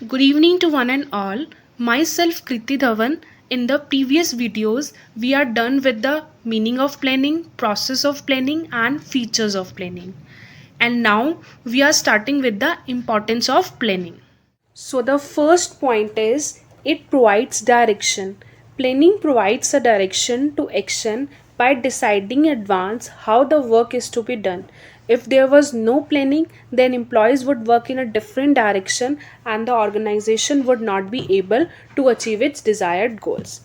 Good evening to one and all. Myself Kriti Dhawan. In the previous videos, we are done with the meaning of planning, process of planning, and features of planning. And now we are starting with the importance of planning. So, the first point is it provides direction. Planning provides a direction to action by deciding in advance how the work is to be done. If there was no planning, then employees would work in a different direction and the organization would not be able to achieve its desired goals.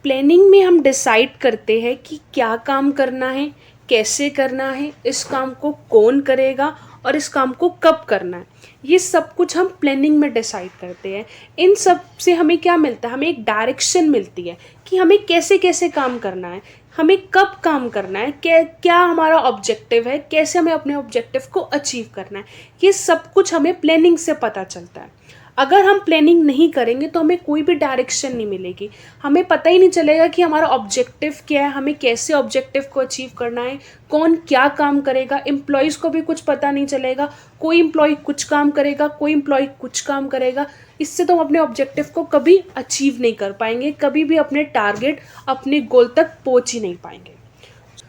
Planning में हम decide करते हैं कि क्या काम करना है, कैसे करना है, इस काम को कौन करेगा और इस काम को कब करना है। ये सब कुछ हम प्लानिंग में डिसाइड करते हैं। इन सब से हमें क्या मिलता है? हमें एक डायरेक्शन मिलती है कि हमें कैसे कैसे काम करना है, हमें कब काम करना है, क्या हमारा ऑब्जेक्टिव है, कैसे हमें अपने ऑब्जेक्टिव को अचीव करना है। ये सब कुछ हमें प्लानिंग से पता चलता है। अगर हम प्लानिंग नहीं करेंगे तो हमें कोई भी डायरेक्शन नहीं मिलेगी, हमें पता ही नहीं चलेगा कि हमारा ऑब्जेक्टिव क्या है, हमें कैसे ऑब्जेक्टिव को अचीव करना है, कौन क्या काम करेगा। एम्प्लॉयज़ को भी कुछ पता नहीं चलेगा, कोई एम्प्लॉय कुछ काम करेगा, कोई एम्प्लॉय कुछ काम करेगा। इससे तो हम अपने ऑब्जेक्टिव को कभी अचीव नहीं कर पाएंगे, कभी भी अपने टारगेट, अपने गोल तक पहुँच ही नहीं पाएंगे।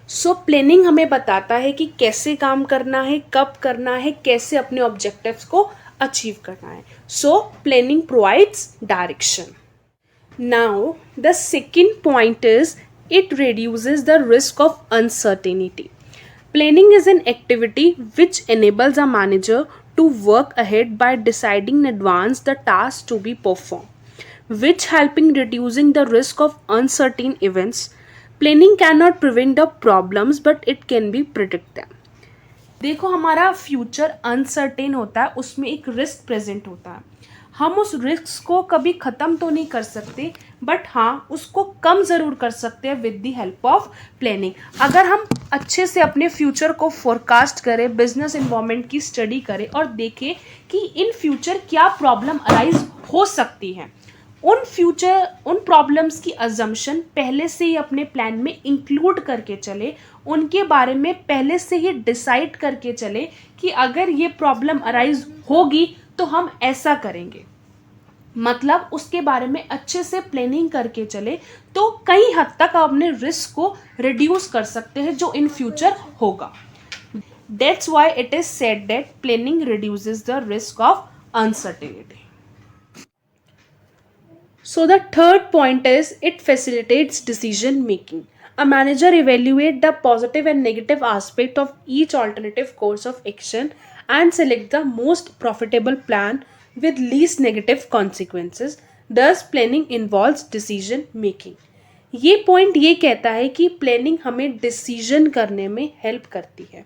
सो प्लानिंग हमें बताता है कि कैसे काम करना है, कब करना है, कैसे अपने ऑब्जेक्टिव्स को अचीव करना है। So planning provides direction. Now the second point is it reduces the risk of uncertainty. Planning is an activity which enables a manager to work ahead by deciding in advance the tasks to be performed, which helping reducing the risk of uncertain events. Planning cannot prevent the problems, but it can be predict them. देखो, हमारा future uncertain होता है, उसमें एक risk present होता है। हम उस रिस्क को कभी ख़त्म तो नहीं कर सकते, बट हाँ उसको कम ज़रूर कर सकते हैं with the help of planning. अगर हम अच्छे से अपने फ्यूचर को फोरकास्ट करें, बिजनेस इन्वायरमेंट की स्टडी करें और देखें कि इन फ्यूचर क्या प्रॉब्लम अराइज हो सकती हैं, उन प्रॉब्लम्स की अजम्पशन पहले से ही अपने प्लान में इंक्लूड करके चले, उनके बारे में पहले से ही डिसाइड करके चले कि अगर ये प्रॉब्लम अराइज होगी तो हम ऐसा करेंगे। मतलब उसके बारे में अच्छे से प्लानिंग करके चले तो कई हद तक अपने रिस्क को रिड्यूस कर सकते हैं जो इन फ्यूचर होगा। That's why it is said that planning reduces the risk of uncertainty. So the third point is it facilitates decision making. A manager evaluates the positive and negative aspect of each alternative course of action and select the most profitable plan with least negative consequences. Thus planning involves decision making. ये point ये कहता है कि planning हमें decision करने में help करती है।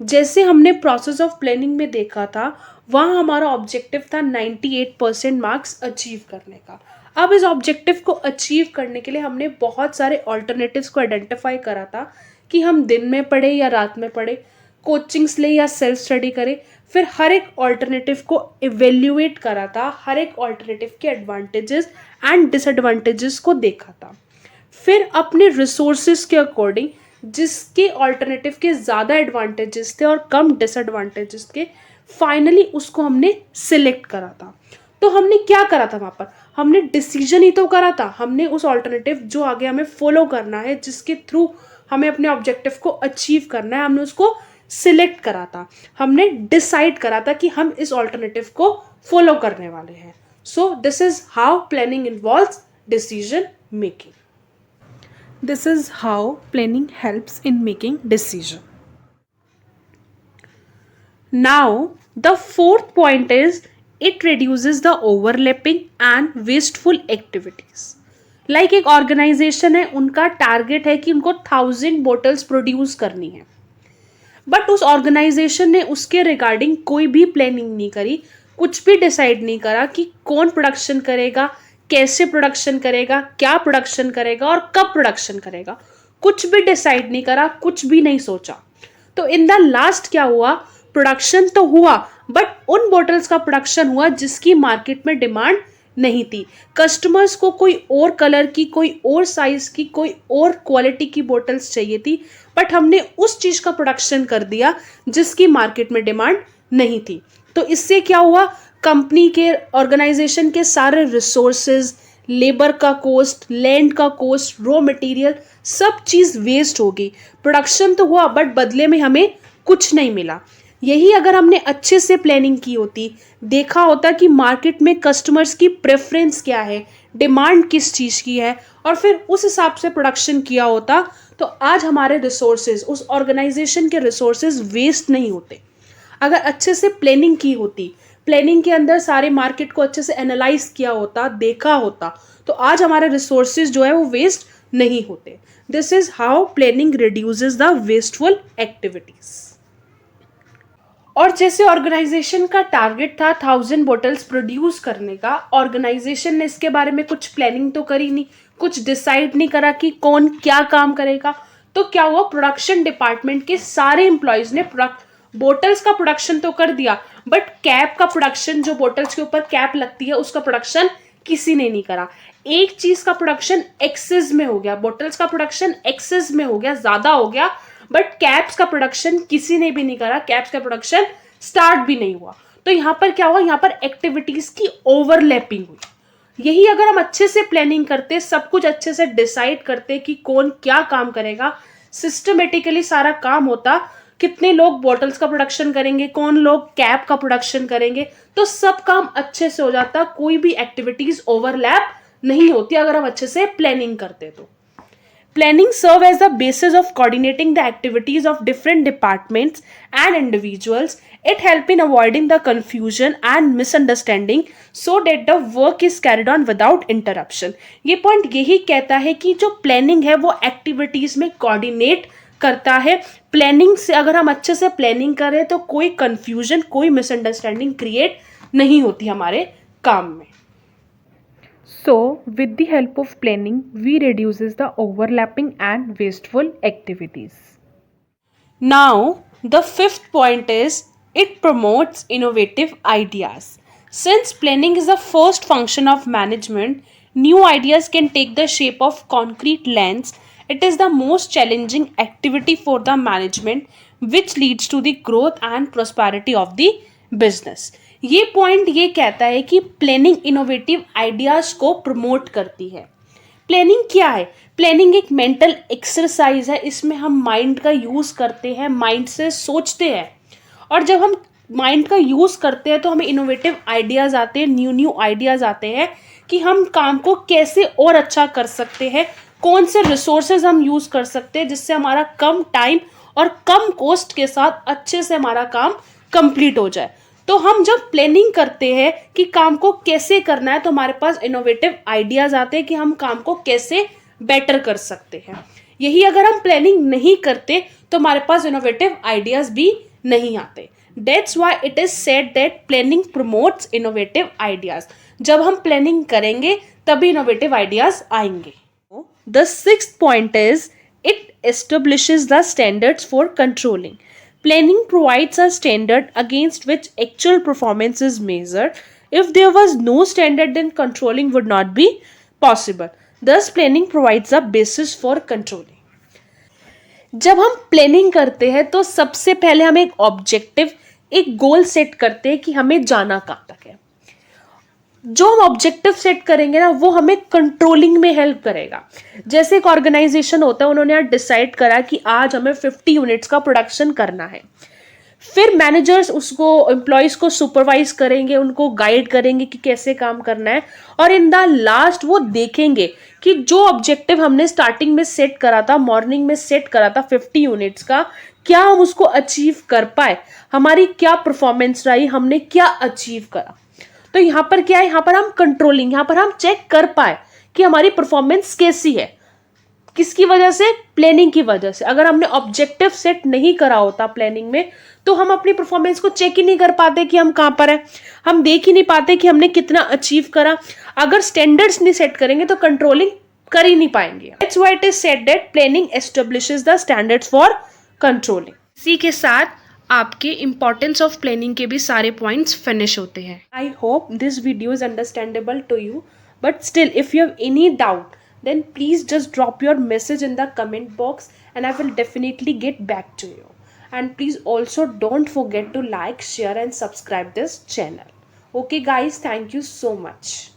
जैसे हमने प्रोसेस ऑफ प्लानिंग में देखा था, वहाँ हमारा ऑब्जेक्टिव था 98% मार्क्स अचीव करने का। अब इस ऑब्जेक्टिव को अचीव करने के लिए हमने बहुत सारे ऑल्टरनेटिव्स को आइडेंटिफाई करा था कि हम दिन में पढ़े या रात में पढ़े, कोचिंग्स ले या सेल्फ स्टडी करें। फिर हर एक ऑल्टरनेटिव को इवेल्युएट करा था, हर एक ऑल्टरनेटिव के एडवांटेजेस एंड डिसएडवांटेजेस को देखा था। फिर अपने रिसोर्सेज के अकॉर्डिंग जिसके ऑल्टरनेटिव के ज़्यादा एडवांटेजेस थे और कम डिसएडवांटेजेस के, फाइनली उसको हमने सिलेक्ट करा था। तो हमने क्या करा था वहाँ पर? हमने डिसीजन ही तो करा था, हमने उस ऑल्टरनेटिव जो आगे हमें फॉलो करना है, जिसके थ्रू हमें अपने ऑब्जेक्टिव को अचीव करना है, हमने उसको सिलेक्ट करा था, हमने डिसाइड करा था कि हम इस ऑल्टरनेटिव को फॉलो करने वाले हैं। So this is how planning involves decision making. This is how planning helps in making decision. Now, the fourth point is it reduces the overlapping and wasteful activities. Like एक organisation है, उनका target है कि उनको 1000 bottles produce करनी है, but उस organisation ने उसके रिगार्डिंग कोई भी प्लानिंग नहीं करी, कुछ भी डिसाइड नहीं करा कि कौन प्रोडक्शन करेगा, कैसे प्रोडक्शन करेगा, क्या प्रोडक्शन करेगा और कब प्रोडक्शन करेगा। कुछ भी डिसाइड नहीं करा, कुछ भी नहीं सोचा। तो इन द लास्ट क्या हुआ? प्रोडक्शन तो हुआ, बट उन बॉटल्स का प्रोडक्शन हुआ जिसकी मार्केट में डिमांड नहीं थी। कस्टमर्स को कोई और कलर की, कोई और साइज की, कोई और क्वालिटी की बॉटल्स चाहिए थी, बट हमने उस चीज़ का प्रोडक्शन कर दिया जिसकी मार्केट में डिमांड नहीं थी। तो इससे क्या हुआ? कंपनी के ऑर्गेनाइजेशन के सारे रिसोर्सेज, लेबर का कॉस्ट, लैंड का कॉस्ट, रॉ मटेरियल, सब चीज़ वेस्ट हो गई। प्रोडक्शन तो हुआ बट बदले में हमें कुछ नहीं मिला। यही अगर हमने अच्छे से प्लानिंग की होती, देखा होता कि मार्केट में कस्टमर्स की प्रेफरेंस क्या है, डिमांड किस चीज़ की है, और फिर उस हिसाब से प्रोडक्शन किया होता, तो आज हमारे रिसोर्सेज, उस ऑर्गेनाइजेशन के रिसोर्सेज वेस्ट नहीं होते। अगर अच्छे से प्लानिंग की होती, प्लानिंग के अंदर सारे मार्केट को अच्छे से एनालाइज किया होता, देखा होता, तो आज हमारे रिसोर्सेज जो है वो वेस्ट नहीं होते। This is how planning reduces the wasteful activities. और जैसे ऑर्गेनाइजेशन का टारगेट था 1000 बोटल्स प्रोड्यूस करने का, ऑर्गेनाइजेशन ने इसके बारे में कुछ प्लानिंग तो करी नहीं, कुछ डिसाइड नहीं करा कि कौन क्या काम करेगा। तो क्या हुआ, प्रोडक्शन डिपार्टमेंट के सारे एम्प्लॉयज ने बोटल्स का प्रोडक्शन तो कर दिया, बट कैप का प्रोडक्शन, जो बोटल्स के ऊपर कैप लगती है, उसका प्रोडक्शन किसी ने नहीं करा। एक चीज का प्रोडक्शन एक्सेस में हो गया, बोटल्स का प्रोडक्शन एक्सेस में हो गया, ज्यादा हो गया, बट कैप्स का प्रोडक्शन किसी ने भी नहीं करा, कैप्स का प्रोडक्शन स्टार्ट भी नहीं हुआ। तो यहां पर क्या हुआ, यहां पर एक्टिविटीज की ओवरलैपिंग हुई। यही अगर हम अच्छे से प्लानिंग करते, सब कुछ अच्छे से डिसाइड करते कि कौन क्या काम करेगा, सिस्टमेटिकली सारा काम होता, कितने लोग बॉटल्स का प्रोडक्शन करेंगे, कौन लोग कैप का प्रोडक्शन करेंगे, तो सब काम अच्छे से हो जाता, कोई भी एक्टिविटीज ओवरलैप नहीं होती अगर हम अच्छे से प्लानिंग करते तो। Planning serve as the basis of coordinating the activities of different departments and individuals. It help in avoiding the confusion and misunderstanding so that the work is carried on without interruption. ये point यही कहता है कि जो planning है वो activities में coordinate करता है। प्लानिंग से अगर हम अच्छे से प्लानिंग करें तो कोई कंफ्यूजन, कोई मिसअंडरस्टैंडिंग क्रिएट नहीं होती हमारे काम में। So, with the help of planning, we reduces the overlapping and wasteful activities. Now, the fifth point is it promotes innovative ideas. Since planning is the first function of management, new ideas can take the shape of concrete plans. It is the most challenging activity for the management, which leads to the growth and prosperity of the business. ये point ये कहता है कि planning innovative ideas को promote करती है। Planning क्या है? प्लानिंग एक मेंटल एक्सरसाइज है, इसमें हम माइंड का यूज करते हैं, माइंड से सोचते हैं, और जब हम माइंड का यूज करते हैं तो हमें इनोवेटिव आइडियाज आते हैं, न्यू न्यू आइडियाज आते हैं कि हम काम को कैसे और अच्छा कर सकते हैं, कौन से रिसोर्सेज हम यूज कर सकते हैं जिससे हमारा कम टाइम और कम कॉस्ट के साथ अच्छे से हमारा काम कंप्लीट हो जाए। तो हम जब प्लानिंग करते हैं कि काम को कैसे करना है, तो हमारे पास इनोवेटिव आइडियाज आते हैं कि हम काम को कैसे बेटर कर सकते हैं। यही अगर हम प्लानिंग नहीं करते तो हमारे पास इनोवेटिव आइडियाज भी नहीं आते। That's why it is said that planning promotes innovative ideas. जब हम प्लानिंग करेंगे तभी इनोवेटिव आइडियाज आएंगे। The sixth point is it establishes the standards for controlling. Planning provides a standard against which actual performance is measured. If there was no standard, then controlling would not be possible. Thus, planning provides a basis for controlling. जब हम planning करते हैं तो सबसे पहले हम एक objective, एक गोल सेट करते हैं कि हमें जाना कहाँ तक है। जो हम ऑब्जेक्टिव सेट करेंगे ना, वो हमें कंट्रोलिंग में हेल्प करेगा। जैसे एक ऑर्गेनाइजेशन होता है, उन्होंने डिसाइड करा कि आज हमें 50 यूनिट्स का प्रोडक्शन करना है। फिर मैनेजर्स उसको, एम्प्लॉयज को सुपरवाइज करेंगे, उनको गाइड करेंगे कि कैसे काम करना है, और इन द लास्ट वो देखेंगे कि जो ऑब्जेक्टिव हमने स्टार्टिंग में सेट करा था, मॉर्निंग में सेट करा था 50 यूनिट्स का, क्या हम उसको अचीव कर पाए, हमारी क्या परफॉर्मेंस रही, हमने क्या अचीव करा। तो यहाँ पर क्या है, यहाँ पर हम कंट्रोलिंग, यहाँ पर हम चेक कर पाए कि हमारी परफॉर्मेंस कैसी है, किसकी वजह से, प्लानिंग की वजह से। अगर हमने ऑब्जेक्टिव सेट नहीं करा होता प्लानिंग में, तो हम अपनी परफॉर्मेंस को चेक ही नहीं कर पाते कि हम कहाँ पर हैं, हम देख ही नहीं पाते कि हमने कितना अचीव करा। अगर स्टैंडर्ड्स नहीं सेट करेंगे तो कंट्रोलिंग कर ही नहीं पाएंगे। That's why it is said that planning establishes the standards for controlling. इसी के साथ आपके इम्पोर्टेंस ऑफ प्लानिंग के भी सारे पॉइंट्स फिनिश होते हैं। I hope this video is understandable to you, but still if you have any doubt then please just drop your message in the comment box and I will definitely get back to you. And please also don't forget to like, share and subscribe this channel. Okay guys, thank you so much.